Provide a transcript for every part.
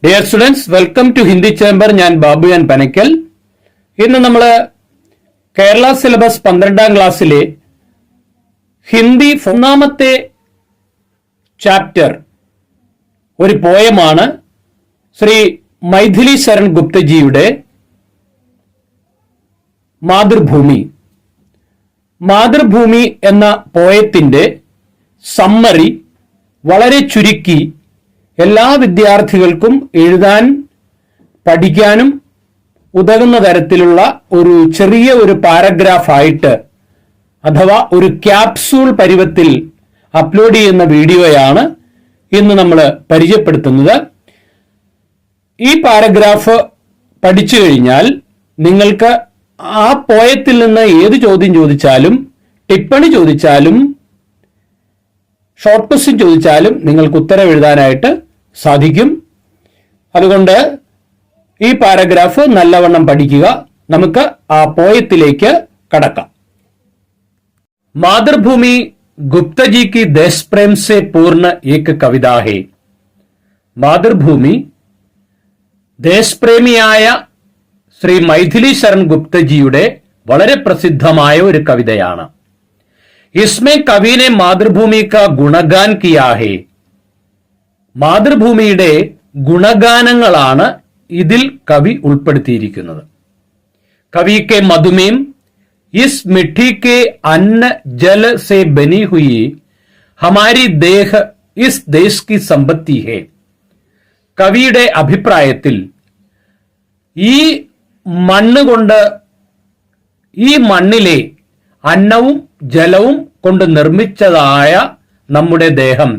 Dear students, welcome to Hindi chamber. ഞാൻ ബാബുയാൻ പനക്കൽ. ഇന്ന് നമ്മൾ കേരള സിലബസ് 12ാം ക്ലാസ്സിലെ ഹിന്ദി ഒന്നാമത്തെ ചാപ്റ്റർ ഒരു പോയമാണ് ശ്രീ മൈഥിലി ശരൺ ഗുപ്തജിയുടെ മാതൃഭൂമി. മാതൃഭൂമി എന്ന പോയത്തിന്റെ സമ്മറി വളരെ ചുരുക്കി എല്ലാ വിദ്യാർത്ഥികൾക്കും എഴുതാൻ പഠിക്കാനും ഉതകുന്ന തരത്തിലുള്ള ഒരു ചെറിയ ഒരു പാരഗ്രാഫായിട്ട് അഥവാ ഒരു ക്യാപ്സൂൾ പരുവത്തിൽ അപ്ലോഡ് ചെയ്യുന്ന വീഡിയോയാണ് ഇന്ന് നമ്മൾ പരിചയപ്പെടുത്തുന്നത്. ഈ പാരഗ്രാഫ് പഠിച്ചു കഴിഞ്ഞാൽ നിങ്ങൾക്ക് ആ പോയത്തിൽ നിന്ന് ഏത് ചോദ്യം ചോദിച്ചാലും, ടിപ്പണി ചോദിച്ചാലും, ഷോർട്ട് ക്വസ്റ്റ്യൻ ചോദിച്ചാലും നിങ്ങൾക്ക് ഉത്തരം എഴുതാനായിട്ട് സാധിക്കും. അതുകൊണ്ട് ഈ പാരഗ്രാഫ് നല്ലവണ്ണം പഠിക്കുക. നമുക്ക് ആ പോയത്തിലേക്ക് കടക്കാം. മാതൃഭൂമി गुप्ता की देश प्रेम से पूर्ण एक कविता है. മാതൃഭൂമി ദേശപ്രേമിയായ ശ്രീ മൈഥിലി ശരൺ ഗുപ്തജിയുടെ വളരെ പ്രസിദ്ധമായ ഒരു കവിതയാണ്. इसमें कवि ने मातृभूमि का गुणगान किया है. മാതൃഭൂമിയുടെ ഗുണഗാനങ്ങളാണ് ഇതിൽ കവി ഉൾപ്പെടുത്തിയിരിക്കുന്നത്. कवि के मधुमेह इस मिट्टी के अन्न जल से बनी हुई हमारी देह इस देश की संपत्ति है. കവിയുടെ അഭിപ്രായത്തിൽ ഈ മണ്ണ് കൊണ്ട്, ഈ മണ്ണിലെ അന്നവും ജലവും കൊണ്ട് നിർമ്മിച്ചതായ നമ്മുടെ ദേഹം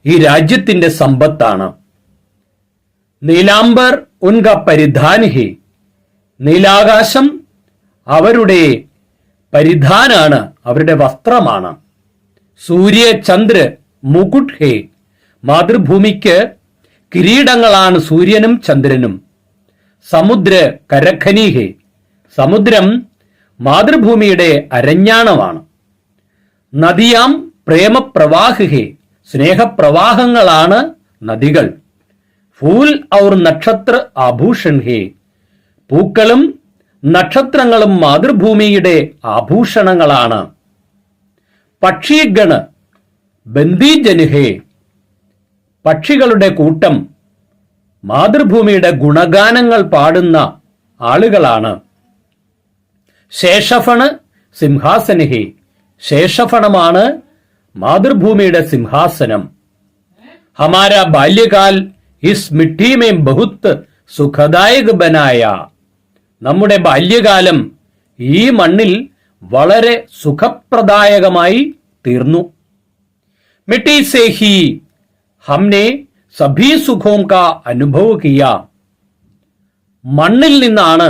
ഈ രാജ്യത്തിന്റെ സമ്പത്താണ്. നീലാംബർ ഉൻക പരിധാൻ ഹേ. നീലാകാശം അവരുടെ പരിധാനാണ്, അവരുടെ വസ്ത്രമാണ്. സൂര്യ ചന്ദ്ര മുകുട്ട് ഹേ. മാതൃഭൂമിക്ക് കിരീടങ്ങളാണ് സൂര്യനും ചന്ദ്രനും. സമുദ്ര കരഖനി ഹേ. സമുദ്രം മാതൃഭൂമിയുടെ അരഞ്ഞാണമാണ്. നദിയാം പ്രേമപ്രവാഹ് ഹേ. സ്നേഹപ്രവാഹങ്ങളാണ് നദികൾ. ഫൂൽ ഔർ നക്ഷത്ര ആഭൂഷൺ ഹേ. പൂക്കളും നക്ഷത്രങ്ങളും മാതൃഭൂമിയുടെ ആഭൂഷണങ്ങളാണ്. പക്ഷിഗണ ബന്ദിജൻ ഹേ. പക്ഷികളുടെ കൂട്ടം മാതൃഭൂമിയുടെ ഗുണഗാനങ്ങൾ പാടുന്ന ആളുകളാണ്. ശേഷഫണ് സിംഹാസന ഹേ. ശേഷഫണമാണ് മാതൃഭൂമിയുടെ സിംഹാസനം. ഹമാരാ ബാല്യകാൽ ഇസ് മിട്ടി മേ ബഹുത്ത് സുഖദായക ബനായ. നമ്മുടെ ബാല്യകാലം ഈ മണ്ണിൽ വളരെ സുഖപ്രദായകമായി തീർന്നു. മിട്ടി സേ ഹി ഹംനെ സഭീ സുഖോം കാ അനുഭവ കിയ. മണ്ണിൽ നിന്നാണ്,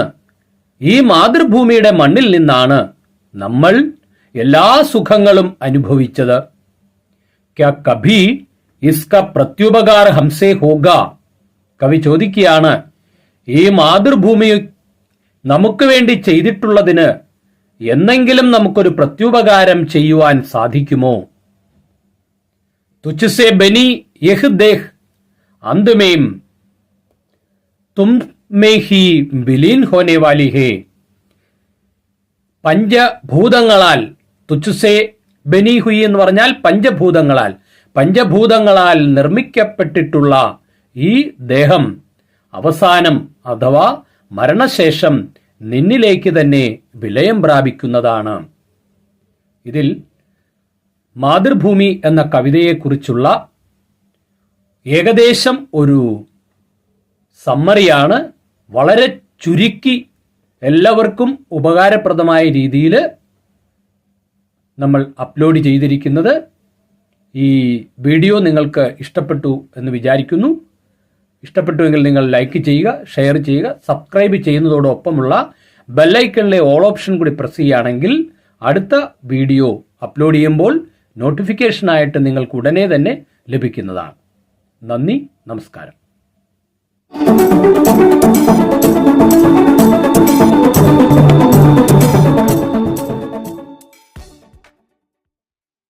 ഈ മാതൃഭൂമിയുടെ മണ്ണിൽ നിന്നാണ് നമ്മൾ എല്ലാ സുഖങ്ങളും അനുഭവിച്ചത്. ക്യാ കഭി ഇസ്ക പ്രത്യുപകാർ ഹംസേ ഹോഗ. കവി ചോദിക്കുകയാണ്, ഈ മാതൃഭൂമി നമുക്ക് വേണ്ടി ചെയ്തിട്ടുള്ളതിന് എന്നെങ്കിലും നമുക്കൊരു പ്രത്യുപകാരം ചെയ്യുവാൻ സാധിക്കുമോ? തുച്ഛസേ ബനി യഹ് ദേഹ് അന്ത്മേം തും മേ ഹി വിലീൻ ഹോനെ വാലി ഹേ. പഞ്ചഭൂതങ്ങളാൽ, തുച്ഛസേ ബനി ഹുയി എന്ന് പറഞ്ഞാൽ പഞ്ചഭൂതങ്ങളാൽ, പഞ്ചഭൂതങ്ങളാൽ നിർമ്മിക്കപ്പെട്ടിട്ടുള്ള ഈ ദേഹം അവസാനം അഥവാ മരണശേഷം നിന്നിലേക്ക് തന്നെ വിലയം പ്രാപിക്കുന്നതാണ്. ഇതിൽ മാതൃഭൂമി എന്ന കവിതയെക്കുറിച്ചുള്ള ഏകദേശം ഒരു സമ്മറിയാണ് വളരെ ചുരുക്കി എല്ലാവർക്കും ഉപകാരപ്രദമായ രീതിയിൽ നമ്മൾ അപ്ലോഡ് ചെയ്തിരിക്കുന്നത്. ഈ വീഡിയോ നിങ്ങൾക്ക് ഇഷ്ടപ്പെട്ടു എന്ന് വിചാരിക്കുന്നു. ഇഷ്ടപ്പെട്ടുവെങ്കിൽ നിങ്ങൾ ലൈക്ക് ചെയ്യുക, ഷെയർ ചെയ്യുക. സബ്സ്ക്രൈബ് ചെയ്യുന്നതോടൊപ്പമുള്ള ബെല്ലൈക്കണിലെ ഓൾ ഓപ്ഷൻ കൂടി പ്രസ് ചെയ്യുകയാണെങ്കിൽ അടുത്ത വീഡിയോ അപ്ലോഡ് ചെയ്യുമ്പോൾ നോട്ടിഫിക്കേഷനായിട്ട് നിങ്ങൾക്ക് ഉടനെ തന്നെ ലഭിക്കുന്നതാണ്. നന്ദി, നമസ്കാരം.